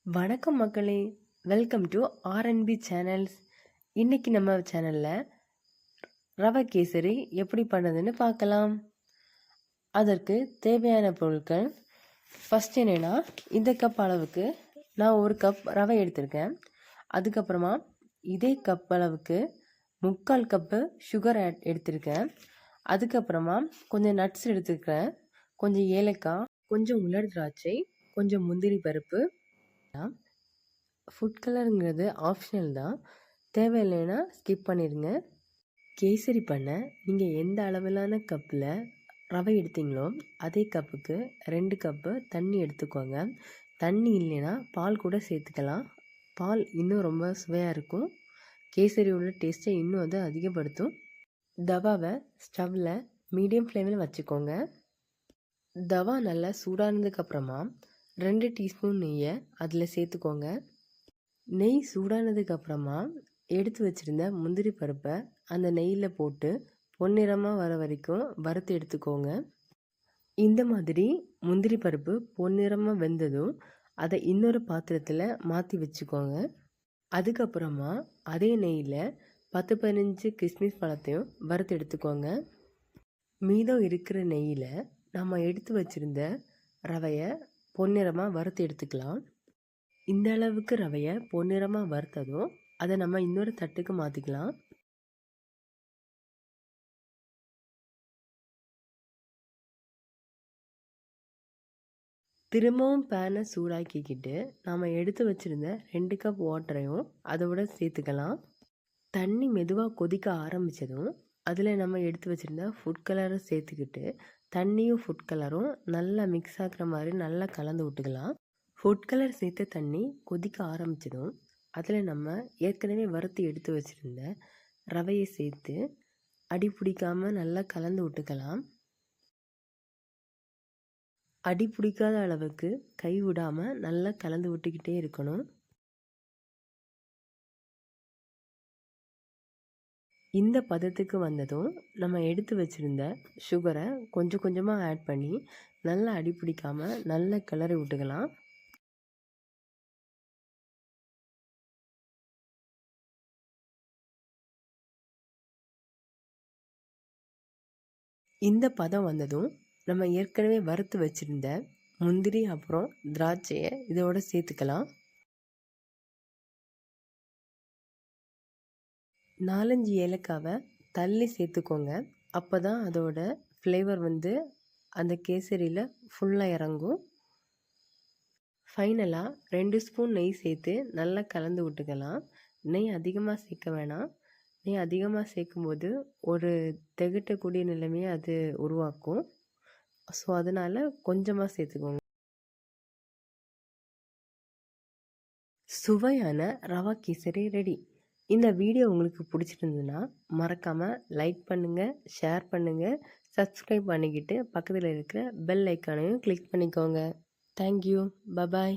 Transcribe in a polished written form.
வணக்கம் மக்களே, welcome to R&B channels. இன்னைக்கு நம்ம சேனலில் ரவை கேசரி எப்படி பண்ணுறதுன்னு பார்க்கலாம். அதற்கு தேவையான பொருட்கள் ஃபஸ்ட் என்னென்னா, இந்த கப் அளவுக்கு நான் ஒரு கப் ரவை எடுத்திருக்கேன். அதுக்கப்புறமா இதே கப் அளவுக்கு 3/4 கப்பு சுகர் எடுத்திருக்கேன். அதுக்கப்புறமா கொஞ்சம் நட்ஸ் எடுத்துருக்கேன், கொஞ்சம் ஏலக்காய், கொஞ்சம் உலர் திராட்சை, கொஞ்சம் முந்திரி பருப்பு. ஃபுட் கலருங்கிறது ஆப்ஷனல் தான், தேவையில்லைன்னா ஸ்கிப் பண்ணிடுங்க. கேசரி பண்ண நீங்கள் எந்த அளவிலான கப்பில் ரவை எடுத்தீங்களோ அதே கப்புக்கு 2 கப்பு தண்ணி எடுத்துக்கோங்க. தண்ணி இல்லைன்னா பால் கூட சேர்த்துக்கலாம். பால் இன்னும் ரொம்ப சுவையாக இருக்கும், கேசரியோட டேஸ்ட்டை இன்னும் அதை அதிகப்படுத்தும். தவாவை ஸ்டவ்வில் மீடியம் ஃப்ளேமில் வச்சுக்கோங்க. தவா நல்லா சூடானதுக்கப்புறமா 2 டீஸ்பூன் நெய்யை அதில் சேர்த்துக்கோங்க. நெய் சூடானதுக்கப்புறமா எடுத்து வச்சுருந்த முந்திரி பருப்பை அந்த நெய்யில் போட்டு பொன்னிறமாக வர வரைக்கும் வறுத்து எடுத்துக்கோங்க. இந்த மாதிரி முந்திரி பருப்பு பொன்னிறமாக வெந்ததும் அதை இன்னொரு பாத்திரத்தில் மாற்றி வச்சுக்கோங்க. அதுக்கப்புறமா அதே நெய்யில் 10-15 கிஸ்மிஸ் பழத்தையும் வறுத்து எடுத்துக்கோங்க. மீதம் இருக்கிற நெய்யில் நம்ம எடுத்து வச்சுருந்த ரவையை பொன்னிறமாக வறுத்து எடுத்துக்கலாம். இந்த அளவுக்கு ரவையை பொன்னிறமாக வறுத்ததும் அதை நம்ம இன்னொரு தட்டுக்கு மாற்றிக்கலாம். திரும்பவும் பேனை சூடாக்கிக்கிட்டு நாம் எடுத்து வச்சுருந்த 2 கப் வாட்டரையும் அதோட சேர்த்துக்கலாம். தண்ணி மெதுவாக கொதிக்க ஆரம்பித்ததும் அதில் நம்ம எடுத்து வச்சுருந்த ஃபுட் கலரை சேர்த்துக்கிட்டு தண்ணியும் ஃபுட் கலரும் நல்லா மிக்ஸ் ஆகிற மாதிரி நல்லா கலந்து விட்டுக்கலாம். ஃபுட் கலர் சேர்த்த தண்ணி கொதிக்க ஆரம்பித்ததும் அதில் நம்ம ஏற்கனவே வறுத்து எடுத்து வச்சுருந்த ரவையை சேர்த்து அடி பிடிக்காமல் நல்லா கலந்து விட்டுக்கலாம். அடி பிடிக்காத அளவுக்கு கை விடாமல் நல்லா கலந்து விட்டுக்கிட்டே இருக்கணும். இந்த பதத்துக்கு வந்ததும் நம்ம எடுத்து வச்சுருந்த சுகரை கொஞ்சம் கொஞ்சமாக ஆட் பண்ணி நல்லா அடி பிடிக்காமல் நல்லா கிளறி விட்டுக்கலாம். இந்த பதம் வந்ததும் நம்ம ஏற்கனவே வறுத்து வச்சுருந்த முந்திரி அப்புறம் திராட்சையை இதோட சேர்த்துக்கலாம். 4-5 ஏலக்காவை தள்ளி சேர்த்துக்கோங்க. அப்போ தான் அதோட ஃப்ளேவர் அந்த கேசரியில் ஃபுல்லாக இறங்கும். ஃபைனலாக 2 ஸ்பூன் நெய் சேர்த்து நல்லா கலந்து விட்டுக்கலாம். நெய் அதிகமாக சேர்க்க வேணாம். நெய் அதிகமாக சேர்க்கும்போது ஒரு திகட்டக்கூடிய நிலைமையை அது உருவாக்கும். ஸோ அதனால் கொஞ்சமாக சேர்த்துக்கோங்க. சுவையான ரவா கேசரி ரெடி. இந்த வீடியோ உங்களுக்கு பிடிச்சிருந்ததுன்னா மறக்காமல் லைக் பண்ணுங்கள், ஷேர் பண்ணுங்கள், சப்ஸ்கிரைப் பண்ணிக்கிட்டு பக்கத்தில் இருக்கிற பெல் ஐக்கானையும் கிளிக் பண்ணிக்கோங்க. தேங்க்யூ. பபாய்.